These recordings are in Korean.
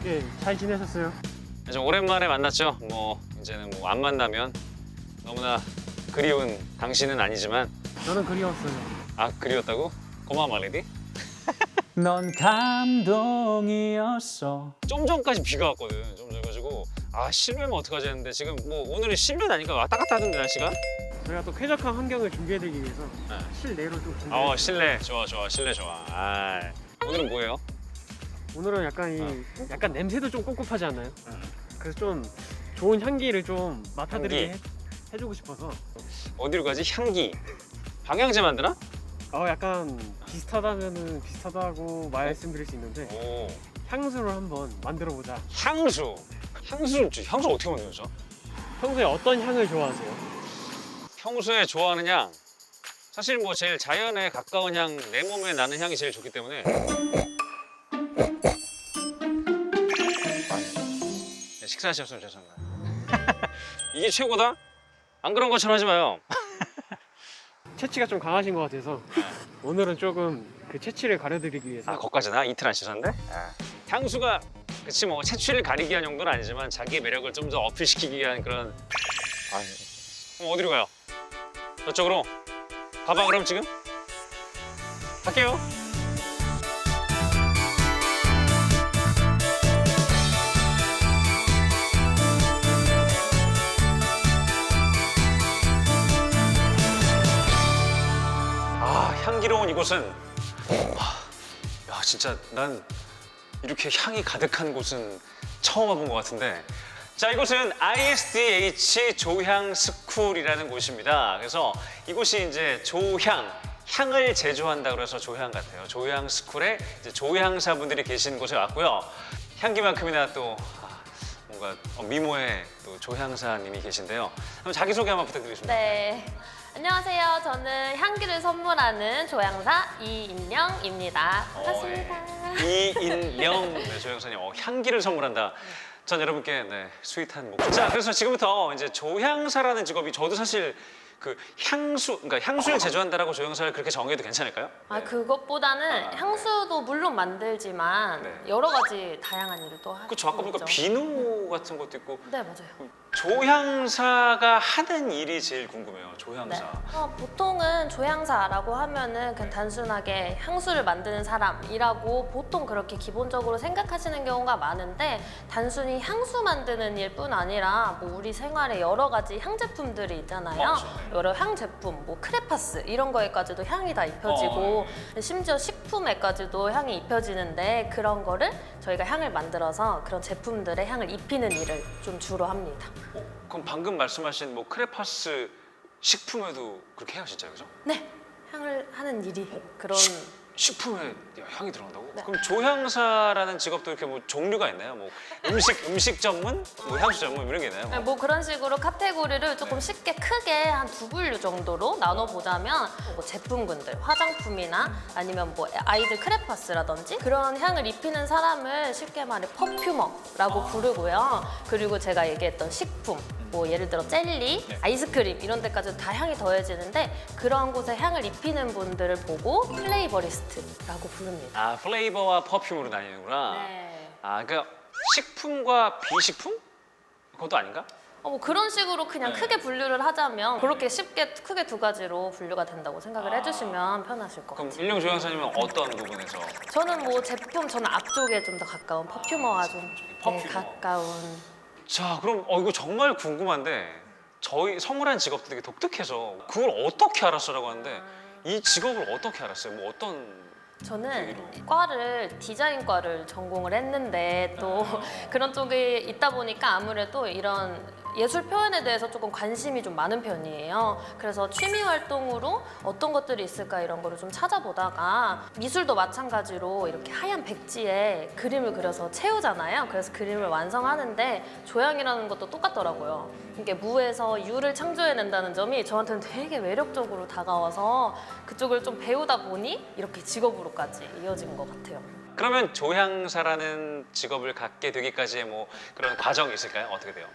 예, 잘 지내셨어요? 좀 오랜만에 만났죠. 이제는 안 만나면 너무나 그리운 당신은 아니지만 저는 그리웠어요. 아 그리웠다고? 고마워 말레디. 넌 감동이었어. 좀 전까지 비가 왔거든. 좀 전가지고 아 실내면 어떡하지 했는데 지금 오늘은 실내 아니까 왔다 갔다 하던데 날씨가. 저희가 또 쾌적한 환경을 준비해드리기 위해서 네. 실내로 좀 준비했어요. 실내 좋아 실내 좋아. 오늘은 뭐예요? 오늘은 약간 냄새도 좀 꿉꿉하지 않나요? 그래서 좀 좋은 향기를 좀 맡아드리게 해주고 싶어서 어디로 가지? 향기. 방향제 만드나? 약간 비슷하다면은 비슷하다고 말씀드릴 수 있는데 오 향수를 한번 만들어보자. 향수. 향수 어떻게 만들죠? 평소에 어떤 향을 좋아하세요? 평소에 좋아하는 향. 사실 제일 자연에 가까운 향, 내 몸에 나는 향이 제일 좋기 때문에. 식사하셨으면 죄송합니다. 이게 최고다? 안 그런 것처럼 하지 마요. 채취가 좀 강하신 것 같아서 오늘은 조금 그 채취를 가려드리기 위해서 거기까지나? 이틀 안 씻었는데? 향수가 그치 채취를 가리기 위한 용도는 아니지만 자기의 매력을 좀 더 어필시키기 위한 그런. 그럼 어디로 가요? 저쪽으로? 가봐 그럼 지금? 갈게요. 향기로운 이곳은 야 진짜 난 이렇게 향이 가득한 곳은 처음 와본 것 같은데. 자, 이곳은 ISDH 조향 스쿨이라는 곳입니다. 그래서 이곳이 이제 향을 제조한다 그래서 조향 같아요. 조향 스쿨에 이제 조향사분들이 계신 곳에 왔고요. 향기만큼이나 또 뭔가 미모의 또 조향사님이 계신데요. 한번 자기소개 한번 부탁드리겠습니다. 네. 안녕하세요. 저는 향기를 선물하는 조향사 이인령입니다. 반갑습니다. 이인령 조향사님, 향기를 선물한다. 전 여러분께 스윗한 목소리. 자, 그래서 지금부터 이제 조향사라는 직업이 저도 사실 그 그러니까 향수를 제조한다라고 조향사를 그렇게 정해도 괜찮을까요? 그것보다는 향수도 물론 만들지만 네. 여러 가지 다양한 일을 또 하고 저 아까 보니까 비누 같은 것도 있고. 네, 맞아요. 조향사가 하는 일이 제일 궁금해요. 네. 조향사. 보통은 조향사라고 하면은 그냥 단순하게 향수를 만드는 사람이라고 보통 그렇게 기본적으로 생각하시는 경우가 많은데 단순히 향수 만드는 일뿐 아니라 우리 생활에 여러 가지 향 제품들이 있잖아요. 여러 향 제품, 크레파스 이런 거에까지도 향이 다 입혀지고 심지어 식품에까지도 향이 입혀지는데 그런 거를 저희가 향을 만들어서 그런 제품들의 향을 입히는 일을 좀 주로 합니다. 그럼 방금 말씀하신 크레파스 식품에도 그렇게 해요, 진짜 그죠? 네, 향을 하는 일이 그런 식품에 향이 들어간다고? 네. 그럼 조향사라는 직업도 이렇게 종류가 있나요? 음식 전문, 향수 전문 이런 게 있나요? 그런 식으로 카테고리를 조금 쉽게 크게 한 두 분류 정도로 나눠보자면 제품군들, 화장품이나 아니면 아이들 크레파스라든지 그런 향을 입히는 사람을 쉽게 말해 퍼퓸머라고 부르고요. 그리고 제가 얘기했던 식품, 예를 들어 젤리, 아이스크림 이런 데까지 다 향이 더해지는데 그런 곳에 향을 입히는 분들을 보고 플레이버리스트라고 부릅니다. 플레이버와 퍼퓸으로 나뉘는구나. 네. 그러니까 식품과 비식품? 그것도 아닌가? 그런 식으로 그냥 크게 분류를 하자면 그렇게 쉽게 크게 두 가지로 분류가 된다고 생각을 해주시면 편하실 것 그럼 같아요. 일령 조향사님은 어떤 부분에서? 저는 저는 앞쪽에 좀 더 가까운 퍼퓸머와 좀 퍼퓸머. 가까운. 자, 그럼 이거 정말 궁금한데 저희 성우라는 직업도 되게 독특해서 그걸 어떻게 알았어라고 하는데 이 직업을 어떻게 알았어요? 어떤 저는 디자인과를 전공을 했는데 또 그런 쪽에 있다 보니까 아무래도 이런 예술 표현에 대해서 조금 관심이 좀 많은 편이에요. 그래서 취미 활동으로 어떤 것들이 있을까 이런 거를 좀 찾아보다가 미술도 마찬가지로 이렇게 하얀 백지에 그림을 그려서 채우잖아요. 그래서 그림을 완성하는데 조향이라는 것도 똑같더라고요. 이게 무에서 유를 창조해낸다는 점이 저한테는 되게 매력적으로 다가와서 그쪽을 좀 배우다 보니 이렇게 직업으로까지 이어진 것 같아요. 그러면 조향사라는 직업을 갖게 되기까지의 그런 과정이 있을까요? 어떻게 돼요?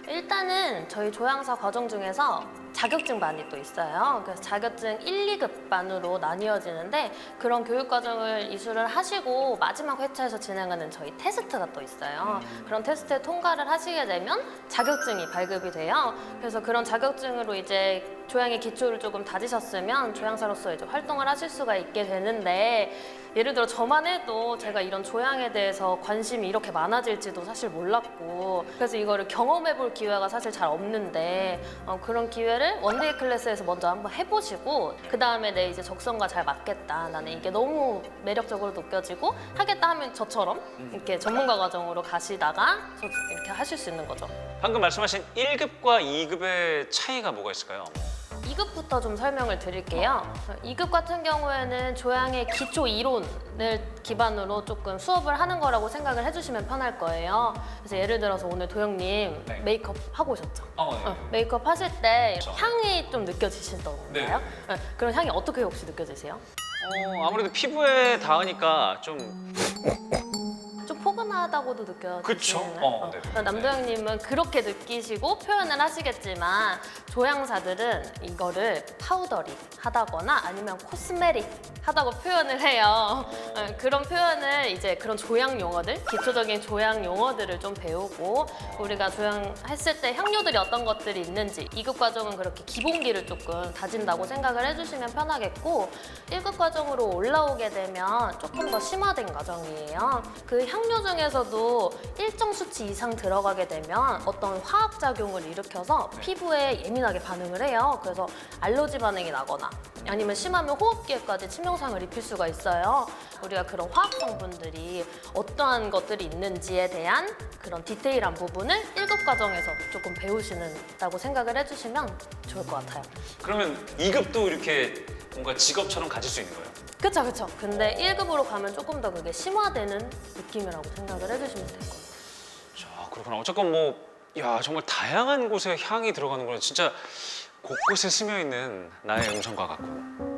일단은 저희 조향사 과정 중에서 자격증반이 또 있어요. 그래서 자격증 1, 2급반으로 나뉘어지는데 그런 교육 과정을 이수를 하시고 마지막 회차에서 진행하는 저희 테스트가 또 있어요. 그런 테스트에 통과를 하시게 되면 자격증이 발급이 돼요. 그래서 그런 자격증으로 이제 조향의 기초를 조금 다지셨으면 조향사로서 이제 활동을 하실 수가 있게 되는데 예를 들어 저만 해도 제가 이런 조향에 대해서 관심이 이렇게 많아질지도 사실 몰랐고 그래서 이거를 경험해 볼 기회가 사실 잘 없는데 그런 기회를 원데이 클래스에서 먼저 한번 해보시고 그 다음에 내 이제 적성과 잘 맞겠다 나는 이게 너무 매력적으로 느껴지고 하겠다 하면 저처럼 이렇게 전문가 과정으로 가시다가 이렇게 하실 수 있는 거죠. 방금 말씀하신 1급과 2급의 차이가 뭐가 있을까요? 2급부터 좀 설명을 드릴게요. 2급 같은 경우에는 조향의 기초 이론을 기반으로 조금 수업을 하는 거라고 생각을 해주시면 편할 거예요. 그래서 예를 들어서 오늘 도영님 네. 메이크업 하고 오셨죠? 네. 메이크업 하실 때 그렇죠. 향이 좀 느껴지시던가요? 네. 그런 향이 어떻게 혹시 느껴지세요? 아무래도 피부에 닿으니까 좀 좀 포근하다고도 느껴지시나요? 그쵸. 네네. 남도영님은 그렇게 느끼시고 표현을 하시겠지만 조향사들은 이거를 파우더리 하다거나 아니면 코스메릭 하다고 표현을 해요. 그런 표현을 이제 그런 조향 용어들, 기초적인 조향 용어들을 좀 배우고 우리가 조향했을 때 향료들이 어떤 것들이 있는지 2급 과정은 그렇게 기본기를 조금 다진다고 생각을 해주시면 편하겠고 1급 과정으로 올라오게 되면 조금 더 심화된 과정이에요. 그 향료 중에서도 일정 수치 이상 들어가게 되면 어떤 화학작용을 일으켜서 피부에 예민하게 반응을 해요. 그래서 알러지 반응이 나거나 아니면 심하면 호흡기에까지 치명상을 입힐 수가 있어요. 우리가 그런 화학 성분들이 어떠한 것들이 있는지에 대한 그런 디테일한 부분을 1급 과정에서 조금 배우시는다고 생각을 해주시면 좋을 것 같아요. 그러면 2급도 이렇게 뭔가 직업처럼 가질 수 있는 거예요? 그쵸, 그쵸. 근데 1급으로 가면 조금 더 그게 심화되는 느낌이라고 생각을 해주시면 될 것 같아요. 자, 그렇구나. 어쨌건 뭐, 야, 정말 다양한 곳에 향이 들어가는 거는 진짜 곳곳에 스며 있는 나의 음성과 같고.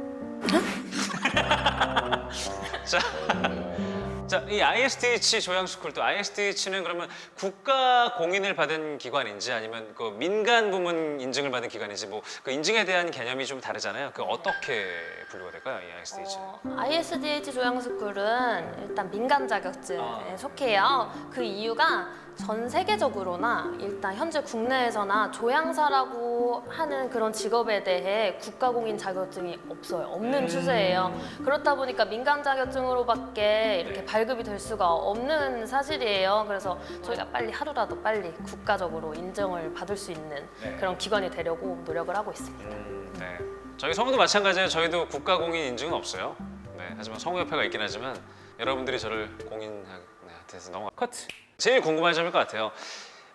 자, 이 ISDH 조향스쿨 또 ISDH는 그러면 국가 공인을 받은 기관인지 아니면 그 민간 부문 인증을 받은 기관인지 뭐 그 인증에 대한 개념이 좀 다르잖아요. 그 어떻게 분류가 될까요, 이 ISDH는? ISDH 조향스쿨은 일단 민간 자격증에 속해요. 그 이유가 전 세계적으로나 일단 현재 국내에서나 조향사라고 하는 그런 직업에 대해 국가공인 자격증이 없어요. 없는 추세예요. 그렇다 보니까 민간 자격증으로밖에 이렇게 발급이 될 수가 없는 사실이에요. 그래서 저희가 빨리 하루라도 빨리 국가적으로 인정을 받을 수 있는 그런 기관이 되려고 노력을 하고 있습니다. 네. 저희 성우도 마찬가지예요. 저희도 국가 공인 인증은 없어요. 네. 하지만 성우협회가 있긴 하지만 여러분들이 저를 공인한테서 넘어가. 커트. 제일 궁금한 점일 것 같아요.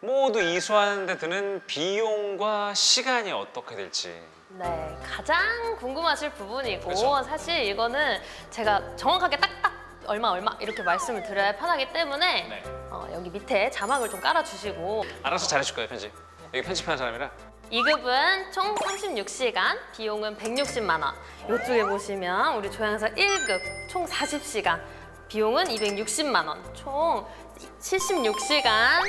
모두 이수하는 데 드는 비용과 시간이 어떻게 될지. 네, 가장 궁금하실 부분이고 그쵸? 사실 이거는 제가 정확하게 딱딱 얼마 이렇게 말씀을 드려야 편하기 때문에 네. 여기 밑에 자막을 좀 깔아주시고 알아서 잘해줄 거예요, 편집. 여기 편집하는 사람이라. 2급은 총 36시간, 비용은 160만 원. 이쪽에 보시면 우리 조향사 1급 총 40시간, 비용은 260만 원. 총 76시간.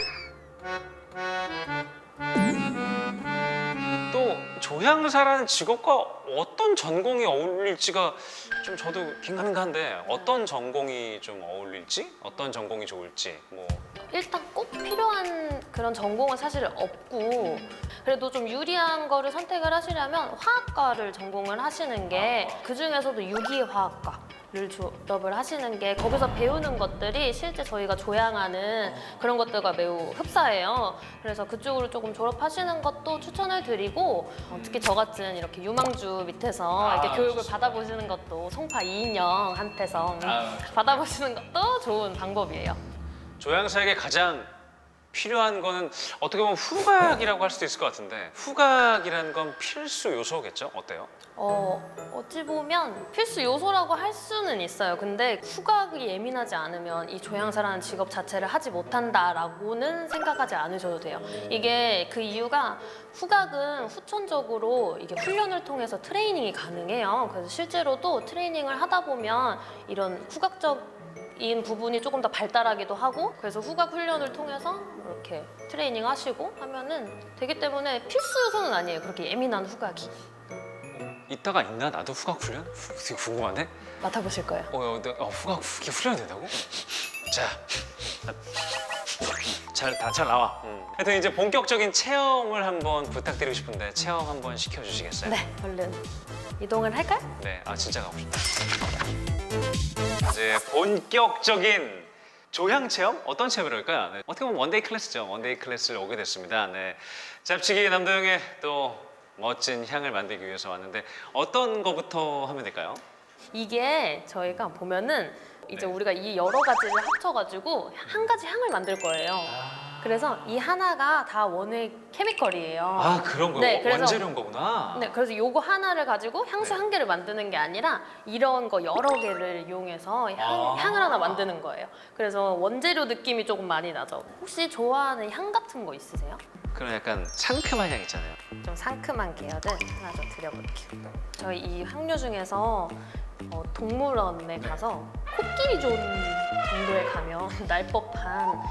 또 조향사라는 직업과 어떤 전공이 어울릴지가 좀 저도 긴가민가한데 어떤 전공이 좀 어울릴지, 어떤 전공이 좋을지 뭐. 일단 꼭 필요한 그런 전공은 사실 없고 그래도 좀 유리한 거를 선택을 하시려면 화학과를 전공을 하시는 게 그중에서도 유기화학과를 졸업을 하시는 게 거기서 배우는 것들이 실제 저희가 조향하는 그런 것들과 매우 흡사해요. 그래서 그쪽으로 조금 졸업하시는 것도 추천을 드리고 특히 저 같은 이렇게 유망주 밑에서 이렇게 교육을 받아보시는 것도 송파 이인영한테서 받아보시는 것도 좋은 방법이에요. 조향사에게 가장 필요한 거는 어떻게 보면 후각이라고 할 수도 있을 것 같은데 후각이라는 건 필수 요소겠죠? 어때요? 어찌 보면 필수 요소라고 할 수는 있어요. 근데 후각이 예민하지 않으면 이 조향사라는 직업 자체를 하지 못한다라고는 생각하지 않으셔도 돼요. 이게 그 이유가 후각은 후천적으로 이게 훈련을 통해서 트레이닝이 가능해요. 그래서 실제로도 트레이닝을 하다 보면 이런 후각적 인 부분이 조금 더 발달하기도 하고 그래서 후각 훈련을 통해서 이렇게 트레이닝 하시고 하면은 되기 때문에 필수 요소는 아니에요. 그렇게 예민한 후각이. 이따가 있나? 나도 후각 훈련? 되게 궁금한데? 맡아보실 거예요. 후각 이렇게 훈련이 된다고? 자, 잘 나와. 하여튼 이제 본격적인 체험을 한번 부탁드리고 싶은데 체험 한번 시켜주시겠어요? 네, 얼른 이동을 할까요? 네, 진짜 가고 싶다. 이제 본격적인 조향 체험? 어떤 체험을 할까요? 네, 어떻게 보면 원데이 클래스죠. 원데이 클래스를 오게 됐습니다. 네, 잡치기 남도영의 또 멋진 향을 만들기 위해서 왔는데 어떤 거부터 하면 될까요? 이게 저희가 보면은 이제 네. 우리가 이 여러 가지를 합쳐가지고 한 가지 향을 만들 거예요. 그래서 이 하나가 다 원액 케미컬이에요. 그런 거요? 네, 그래서- 원재료인 거구나. 네, 그래서 요거 하나를 가지고 향수 네. 한 개를 만드는 게 아니라 이런 거 여러 개를 이용해서 향을 하나 만드는 거예요. 그래서 원재료 느낌이 조금 많이 나죠. 혹시 좋아하는 향 같은 거 있으세요? 그런 약간 상큼한 향 있잖아요. 좀 상큼한 계열을 하나 더 드려볼게요. 저희 이 향료 중에서 동물원에 가서 코끼리 존 정도에 가면 날 법한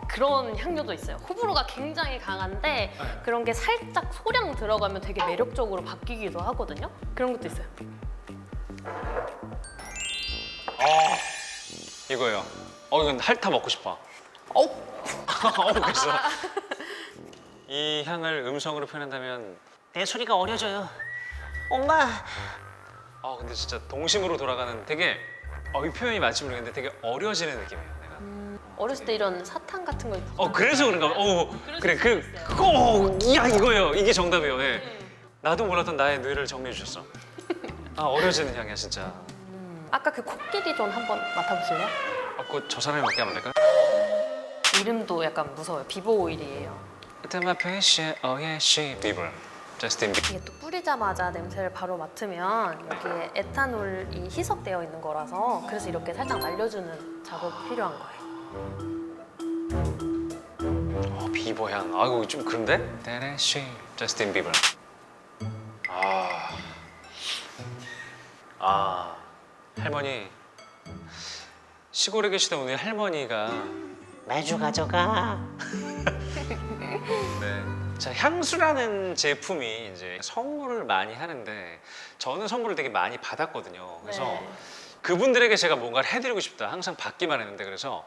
그런 향료도 있어요. 호불호가 굉장히 강한데 그런 게 살짝 소량 들어가면 되게 매력적으로 바뀌기도 하거든요. 그런 것도 있어요. 이거요. 이건 핥아 먹고 싶어. 그래서 이 향을 음성으로 표현한다면 내 소리가 어려져요. 엄마. 근데 진짜 동심으로 돌아가는 되게 이 표현이 맞지 모르겠는데 되게 어려지는 느낌이에요. 내가. 어렸을 때 이런 사탕 같은 거 있잖아요. 그래서 그런가 봐. 그래 이거예요. 이게 정답이에요. 예. 나도 몰랐던 나의 뇌를 정리해 주셨어. 어려지는 향이야 진짜. 아까 그 코끼리 존 한번 맡아보실래요? 그거 저 사람이 맡게 하면 될까요? 이름도 약간 무서워요. 비보 오일이에요. 비버. 저스틴 비. 이게 또 뿌리자마자 냄새를 바로 맡으면 여기에 에탄올이 희석되어 있는 거라서 그래서 이렇게 살짝 날려주는 작업이 필요한 거예요. 비버 향. 이거 좀 그런데? 저스틴 비버. 할머니. 시골에 계시던 우리 할머니가 매주 가져가. 네. 자, 향수라는 제품이 이제 선물을 많이 하는데 저는 선물을 되게 많이 받았거든요. 그래서 네. 그분들에게 제가 뭔가를 해드리고 싶다. 항상 받기만 했는데 그래서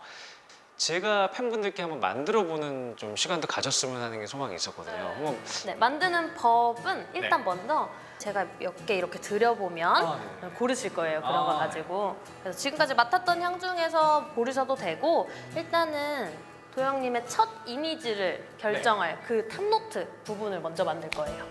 제가 팬분들께 한번 만들어보는 좀 시간도 가졌으면 하는 게 소망이 있었거든요. 한번 네, 만드는 법은 일단 네. 먼저 제가 몇 개 이렇게 드려보면 네. 고르실 거예요. 그런 거 네. 가지고. 그래서 지금까지 맡았던 향 중에서 고르셔도 되고 일단은 도영님의 첫 이미지를 결정할 그 탑노트 부분을 먼저 만들 거예요.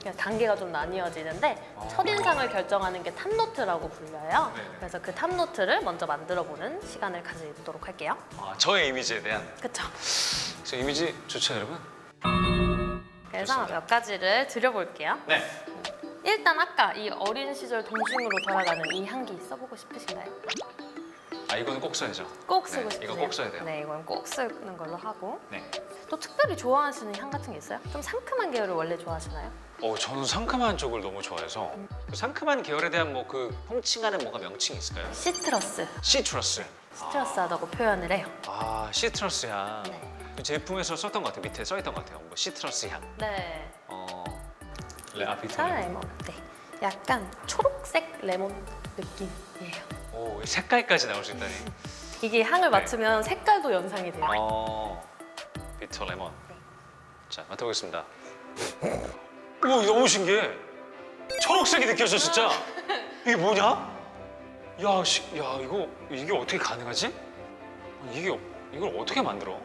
그냥 단계가 좀 나뉘어지는데 첫인상을 결정하는 게 탑노트라고 불려요. 네. 그래서 그 탑노트를 먼저 만들어보는 시간을 가지도록 할게요. 저의 이미지에 대한 그쵸? 저 이미지 좋죠, 여러분? 그래서 좋습니다. 몇 가지를 드려볼게요. 네. 일단 아까 이 어린 시절 동심으로 돌아가는 이 향기 써보고 싶으신가요? 이건 꼭 써야죠. 꼭 쓰고 네, 싶으세요? 이거 꼭 써야 돼요. 네, 이건 꼭 쓰는 걸로 하고. 네. 또 특별히 좋아하시는 향 같은 게 있어요? 좀 상큼한 계열을 원래 좋아하시나요? 저는 상큼한 쪽을 너무 좋아해서 그 상큼한 계열에 대한 뭐 그 통칭하는 뭔가 명칭이 있을까요? 시트러스. 시트러스. 시트러스하다고 표현을 해요. 시트러스 향. 네. 그 제품에서 썼던 것 같아요. 밑에 써있던 것 같아요. 뭐 시트러스 향. 네. 레아피토. 레몬. 네. 약간 초록색 레몬 느낌이에요. 색깔까지 나올 수 있다니. 이게 향을 맡으면 색깔도 연상이 돼요. 비터 레몬. 네. 자, 맡아보겠습니다. 너무 신기해. 초록색이 느껴져 진짜. 이게 뭐냐? 야, 이게 어떻게 가능하지? 이걸 어떻게 만들어?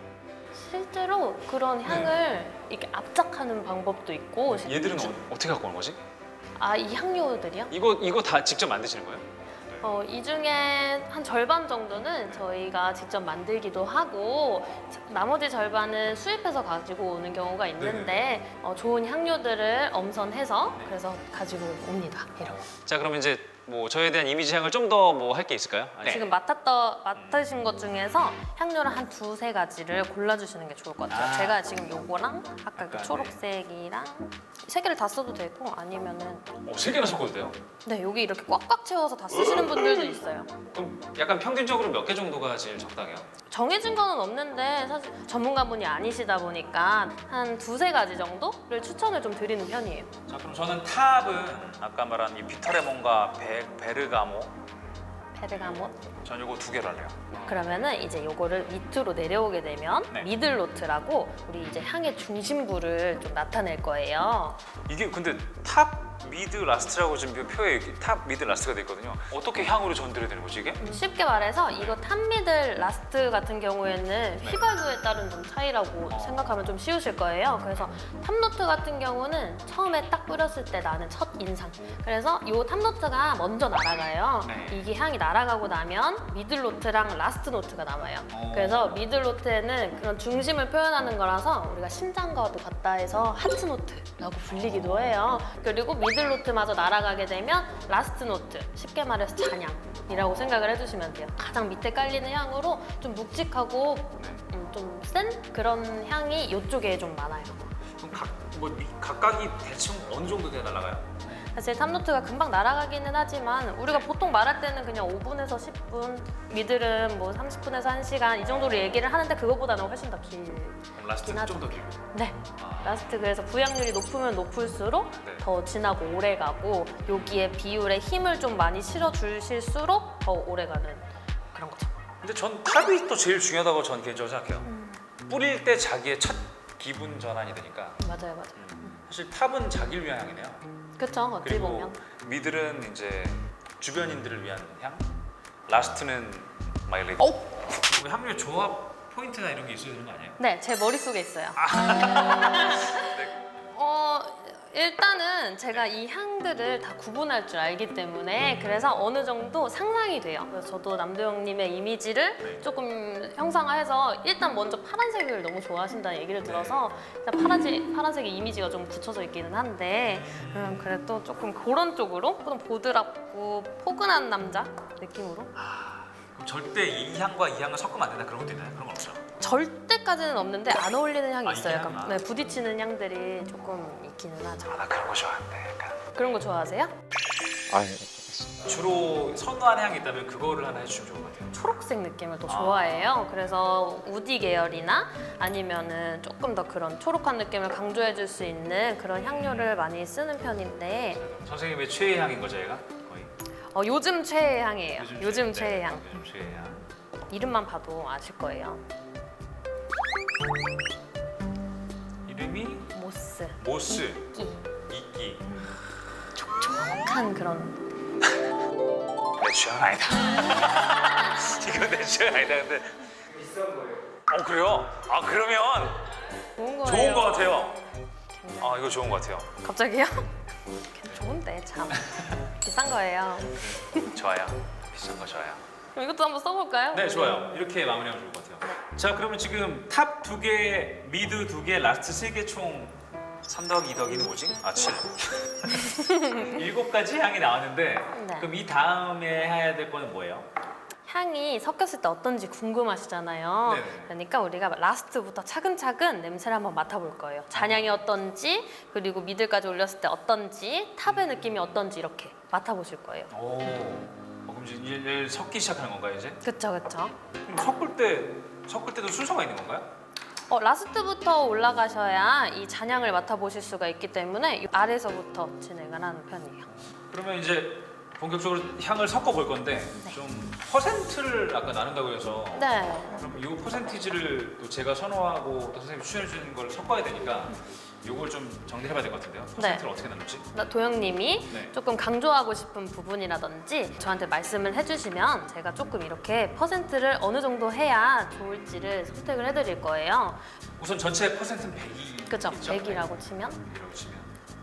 실제로 그런 향을 이렇게 압착하는 방법도 있고. 얘들은 어떻게 갖고 오는 거지? 이 향료들이요? 이거 다 직접 만드시는 거예요? 이 중에 한 절반 정도는 저희가 직접 만들기도 하고 나머지 절반은 수입해서 가지고 오는 경우가 있는데 좋은 향료들을 엄선해서 그래서 가지고 옵니다. 이렇게. 자, 그럼 이제 뭐 저에 대한 이미지 향을 좀 더 뭐 할 게 있을까요? 아니, 지금 맡으신 것 중에서 향료를 한 두세 가지를 골라주시는 게 좋을 것 같아요. 제가 지금 요거랑 아까 그 초록색이랑 세 개를 다 써도 되고 아니면은 세 개나 섞어도 돼요? 네 여기 이렇게 꽉꽉 채워서 다 쓰시는 분들도 있어요. 그럼 약간 평균적으로 몇 개 정도가 제일 적당해요? 정해진 거는 없는데 사실 전문가분이 아니시다 보니까 한 두세 가지 정도를 추천을 좀 드리는 편이에요. 자 그럼 저는 탑은 아까 말한 이 비터레몬과 베르가모 베르가못. 전 요거 두 개로 할래요. 그러면은 이제 요거를 밑으로 내려오게 되면 네. 미들노트라고 우리 이제 향의 중심부를 좀 나타낼 거예요. 이게 근데 탑 미드 라스트라고 지금 표에 탑 미드 라스트가 돼 있거든요. 어떻게 향으로 전달이 되는 거지 이게? 쉽게 말해서 이거 탑미들 라스트 같은 경우에는 휘발유에 따른 좀 차이라고 생각하면 좀 쉬우실 거예요. 그래서 탑노트 같은 경우는 처음에 딱 뿌렸을 때 나는 첫 인상. 그래서 이 탑노트가 먼저 날아가요. 네. 이게 향이 날아가고 나면 미들노트랑 라스트 노트가 남아요. 그래서 미들노트에는 그런 중심을 표현하는 거라서 우리가 심장과도 같다 해서 하트노트라고 불리기도 해요. 그리고 미들노트마저 날아가게 되면 라스트 노트, 쉽게 말해서 잔향이라고 생각을 해주시면 돼요. 가장 밑에 깔리는 향으로 좀 묵직하고 좀 센 그런 향이 이쪽에 좀 많아요. 그럼 각각이 대충 어느 정도 돼 날아가요? 사실 탑노트가 금방 날아가기는 하지만 우리가 보통 말할 때는 그냥 5분에서 10분, 미들은 뭐 30분에서 1시간 이 정도로 얘기를 하는데 그거보다는 훨씬 더 길. 그럼 라스트는 하죠. 좀 더 길고. 네. 라스트 그래서 부양률이 높으면 높을수록 네. 더 진하고 오래 가고 여기에 비율에 힘을 좀 많이 실어 주실수록 더 오래 가는 그런 거죠. 근데 전 탑이 또 제일 중요하다고 전 개인적으로 생각해요. 뿌릴 때 자기의 첫 기분 전환이 되니까. 맞아요, 맞아요. 사실 탑은 자기를 위한 향이네요. 그렇죠. 어찌 그리고 보면. 미들은 이제 주변인들을 위한 향. 라스트는 마일리지. 향료 조합 포인트나 이런 게 있어야 되는 거 아니에요? 네, 제 머릿속에 있어요. 일단은 제가 이 향들을 다 구분할 줄 알기 때문에 그래서 어느 정도 상상이 돼요. 그래서 저도 남도영님의 이미지를 조금 형상화해서 일단 먼저 파란색을 너무 좋아하신다는 얘기를 들어서 일단 파란색의 이미지가 좀 붙여져 있기는 한데 그래도 조금 그런 쪽으로 좀 보드랍고 포근한 남자 느낌으로 그럼 절대 이 향과 이 향을 섞으면 안 된다 그런 것도 있나요? 그런 건 없죠? 절대까지는 없는데 안 어울리는 향이 아, 있어요. 이게 약간 부딪히는 향들이 조금 있기는 하죠. 나 그런 거 좋아하는데 약간. 그런 거 좋아하세요? 주로 선호하는 향이 있다면 그거를 하나 해주시면 좋을 것 같아요. 초록색 느낌을 더 좋아해요. 그래서 우디 계열이나 아니면은 조금 더 그런 초록한 느낌을 강조해 줄 수 있는 그런 향료를 많이 쓰는 편인데 선생님의 최애 향인 거죠, 얘가? 거의? 요즘 최애 향이에요. 요즘 최애 향. 요즘 최애 향. 이름만 봐도 아실 거예요. 이름이 모스. 모스. 끼. 이끼. 촉촉한 그런. 내 취향 아니다. 이거 내 취향 아니다. 근데 비싼 거예요. 그래요? 그러면 좋은 거예요. 좋은 거 같아요. 굉장히. 이거 좋은 거 같아요. 갑자기요? 좋은데 참. 비싼 거예요. 좋아요. 비싼 거 좋아요. 그럼 이것도 한번 써볼까요? 네, 좋아요. 이렇게 마무리하면 좋을 것 같아요. 자, 그러면 지금 탑 2개, 미드 2개, 라스트 3개 총 3더하기 2더하기는 뭐지? 7. 7가지 향이 나왔는데 네. 그럼 이 다음에 해야 될 거는 뭐예요? 향이 섞였을 때 어떤지 궁금하시잖아요. 네네. 그러니까 우리가 라스트부터 차근차근 냄새를 한번 맡아볼 거예요. 잔향이 어떤지, 그리고 미들까지 올렸을 때 어떤지, 탑의 느낌이 어떤지 이렇게 맡아보실 거예요. 그럼 이제 일 섞기 시작하는 건가요, 이제? 그쵸, 그쵸. 그럼 섞을 때도 순서가 있는 건가요? 라스트부터 올라가셔야 이 잔향을 맡아보실 수가 있기 때문에 아래서부터 진행을 하는 편이에요. 그러면 이제 본격적으로 향을 섞어 볼 건데 좀 퍼센트를 아까 나눈다고 해서 네. 그럼 이 퍼센티지를 또 제가 선호하고 또 선생님이 추천해 주는 걸 섞어야 되니까 이걸 좀 정리해봐야 될 것 같은데요. 퍼센트를 어떻게 나눌지? 도영님이 네. 조금 강조하고 싶은 부분이라든지 저한테 말씀을 해주시면 제가 조금 이렇게 퍼센트를 어느 정도 해야 좋을지를 선택을 해드릴 거예요. 우선 전체 퍼센트는 100이 그쵸? 있죠? 100이라고 치면 100이라고 치면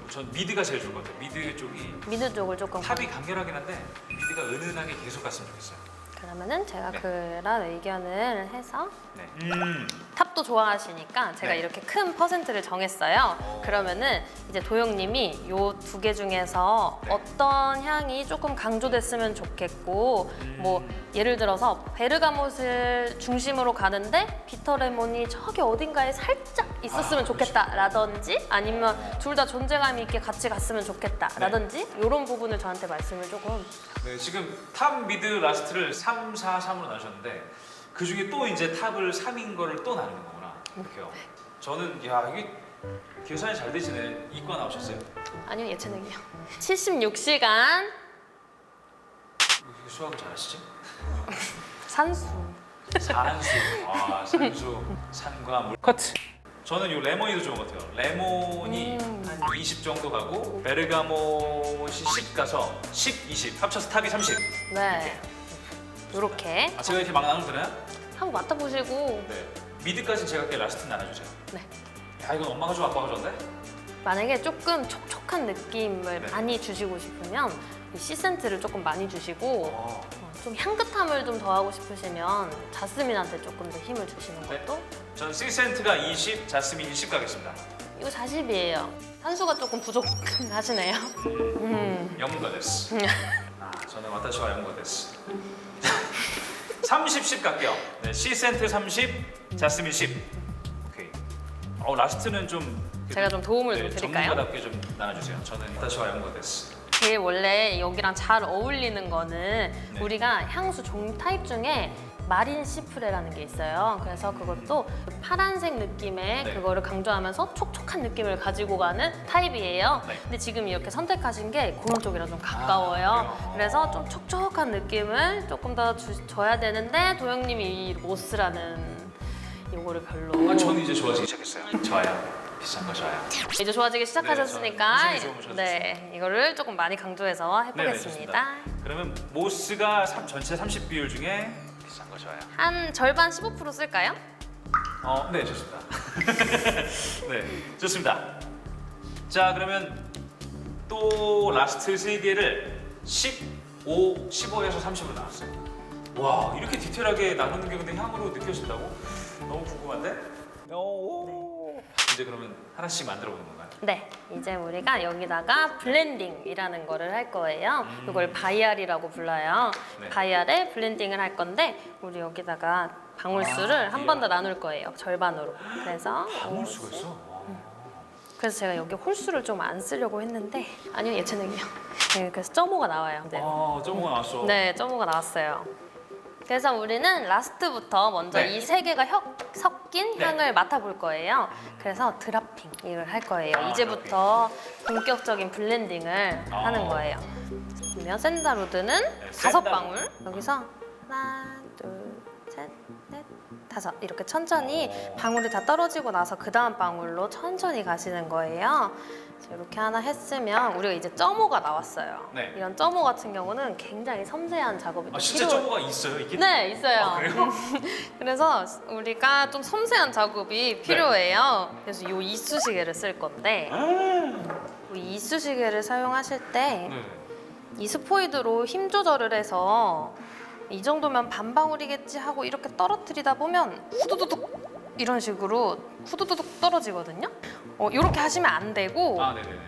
전 미드가 제일 좋을 것 같아요. 미드 쪽이 미드 쪽을 조금 탑이 간결하긴 한데 미드가 은은하게 계속 갔으면 좋겠어요. 그러면은 제가 네. 그런 의견을 해서 네. 탑 맛도 좋아하시니까 제가 네. 이렇게 큰 퍼센트를 정했어요. 그러면은 이제 도영님이 요 두 개 중에서 네. 어떤 향이 조금 강조됐으면 좋겠고 뭐 예를 들어서 베르가못을 중심으로 가는데 비터레몬이 저기 어딘가에 살짝 있었으면 좋겠다라든지 아니면 둘 다 존재감 있게 같이 갔으면 좋겠다라든지 이런 부분을 저한테 말씀을 조금. 네, 지금 탑, 미드, 라스트를 3, 4, 3으로 나누셨는데 그 중에 또 이제 탑을 3인 거를 또 나누는 거구나. 이렇게요. 저는 야 이게 계산이 잘 되시네. 이과 나오셨어요? 아니요, 예체능이요. 76시간 수학을 잘하시지? 산수. 산수. 아 산수. 산과 물. 커트. 저는 이 레몬이도 좋은 것 같아요. 레몬이 한 20 정도 가고 베르가못이 10 가서 10, 20 합쳐서 탑이 30. 네. 요렇게 아, 제가 이렇게 막 나눠도 되나요? 한번 맡아보시고 네. 미드까지는 제가 할게요. 라스트 나눠주세요. 네. 야 이건 엄마가 좋아 아빠가 좋은데? 만약에 조금 촉촉한 느낌을 네. 많이 주시고 싶으면 이 시센트를 조금 많이 주시고 어. 좀 향긋함을 좀 더하고 싶으시면 자스민한테 조금 더 힘을 주시는 네. 것도. 전 시센트가 20, 자스민 20 가겠습니다. 이거 40이에요. 산수가 조금 부족하시네요. 영문가 데스. 아, 저는 와타시와 영문가 데스. 30, 10 갈게요. 네, 시센트 30, 자스민 10. 오케이. 라스트는 좀 제가 좀 도움을 네, 좀 드릴까요? 전문가답게 좀 나눠주세요. 저는 와타시와 영문가 데스. 제일 원래 여기랑 잘 어울리는 거는 네. 우리가 향수 종류 타입 중에 마린 시프레라는 게 있어요. 그래서 그것도 파란색 느낌의 네. 그거를 강조하면서 촉촉한 느낌을 가지고 가는 타입이에요. 네. 근데 지금 이렇게 선택하신 게 그런 쪽이랑 좀 가까워요. 그래요? 그래서 좀 촉촉한 느낌을 조금 더 줘야 되는데 도영님이 이 모스라는 요거를 별로. 아, 저는 이제 좋아지기 시작했어요. 좋아요. 비싼 거 좋아요. 이제 좋아지기 시작하셨으니까 네, 저는 좋은 거 네, 이거를 조금 많이 강조해서 해보겠습니다. 그러면 모스가 전체 30 비율 중에 비싼 거 좋아요. 한 절반 15% 쓸까요? 네, 좋습니다. 네, 좋습니다. 자, 그러면 또 라스트 3개를 15, 15에서 30으로 나왔어요. 와, 이렇게 디테일하게 나누는 게 근데 향으로 느껴진다고? 너무 궁금한데? 이제 그러면 하나씩 만들어 보는 건가요? 네, 이제 우리가 여기다가 블렌딩이라는 거를 할 거예요. 이걸 바이알이라고 불러요. 네. 바이알에 블렌딩을 할 건데 우리 여기다가 방울수를 한 번 더 나눌 거예요. 절반으로. 그래서 방울수가 있어? 그래서 제가 여기 홀수를 좀 안 쓰려고 했는데 아니요, 예체능이요. 네, 그래서 점호가 나와요. 네. 점호가 나왔어. 네, 점호가 나왔어요. 그래서 우리는 라스트부터 먼저 네. 이 세 개가 섞인 네. 향을 맡아볼 거예요. 그래서 드라핑 이걸 할 거예요. 아, 이제부터 본격적인 블렌딩을 하는 거예요. 그러면 샌다로드는 다섯 샌다로드. 방울. 여기서 하나, 둘, 셋, 넷, 다섯 이렇게 천천히 방울이 다 떨어지고 나서 그 다음 방울로 천천히 가시는 거예요. 이렇게 하나 했으면 우리가 이제 점호가 나왔어요. 네. 이런 점호 같은 경우는 굉장히 섬세한 작업이 아, 좀 진짜 점호가 있어요, 이게? 네, 있어요. 아, 그래요? 그래서 우리가 좀 섬세한 작업이 필요해요. 그래서 이 이쑤시개를 쓸 건데 이 이쑤시개를 사용하실 때 이 네. 스포이드로 힘 조절을 해서 이 정도면 반 방울이겠지 하고 이렇게 떨어뜨리다 보면 후두두둑 이런 식으로 후두두둑 떨어지거든요. 이렇게 하시면 안 되고 아, 네네네.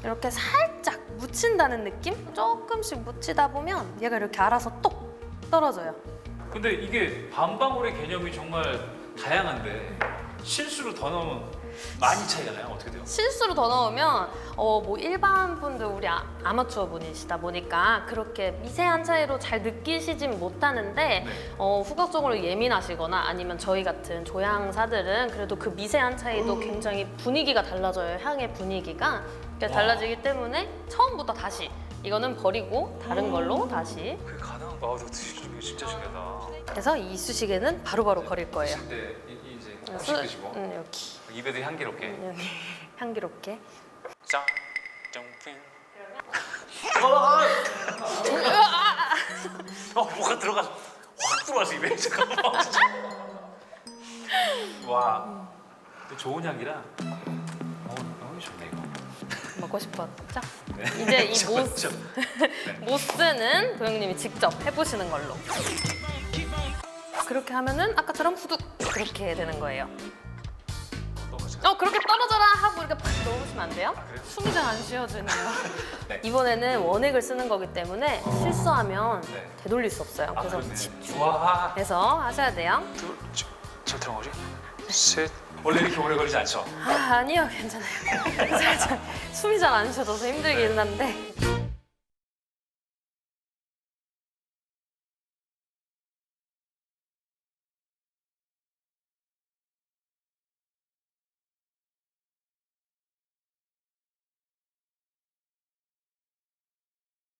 이렇게 살짝 묻힌다는 느낌? 조금씩 묻히다 보면 얘가 이렇게 알아서 똑 떨어져요. 근데 이게 반방울의 개념이 정말 다양한데 실수로 더 넣으면 많이 차이가 나요? 어떻게 돼요? 실수로 더 넣으면 뭐 일반 분들 우리 아마추어 분이시다 보니까 그렇게 미세한 차이로 잘 느끼시진 못하는데 네. 후각적으로 예민하시거나 아니면 저희 같은 조향사들은 그래도 그 미세한 차이도 굉장히 분위기가 달라져요. 향의 분위기가 그러니까 달라지기 때문에 처음부터 다시 이거는 버리고 다른 걸로 다시. 그게 가능한 거? 진짜 신기하다. 그래서 이 이쑤시개는 바로바로 버릴 거예요. 근데 이제 그래서, 혹시 드시고 여기 입에도 향기롭게. 여기 향기롭게. 짱, 점핑. 뭐가 들어가서 확 들어와서 입에 잠깐만. 진짜. 와, 근데 좋은 향기라. 너무 좋네 이거. 먹고 싶었죠? 네. 이제 이 그렇죠. 모스는 도영님이 직접 해보시는 걸로. 그렇게 하면은 아까처럼 후둑 그렇게 되는 거예요. 또 그렇게 떨어져라 하고 이렇게 팍 넣으시면 안 돼요? 그래요? 숨이 잘 안 쉬어지네요. 네. 이번에는 원액을 쓰는 거기 때문에 실수하면 네. 되돌릴 수 없어요. 아, 그래서 그렇네. 집중 와. 해서 하셔야 돼요. 저 들어가지? 셋. 원래 이렇게 오래 걸리지 않죠? 아니요, 괜찮아요. 살짝 숨이 잘 안 쉬어져서 힘들기는 한데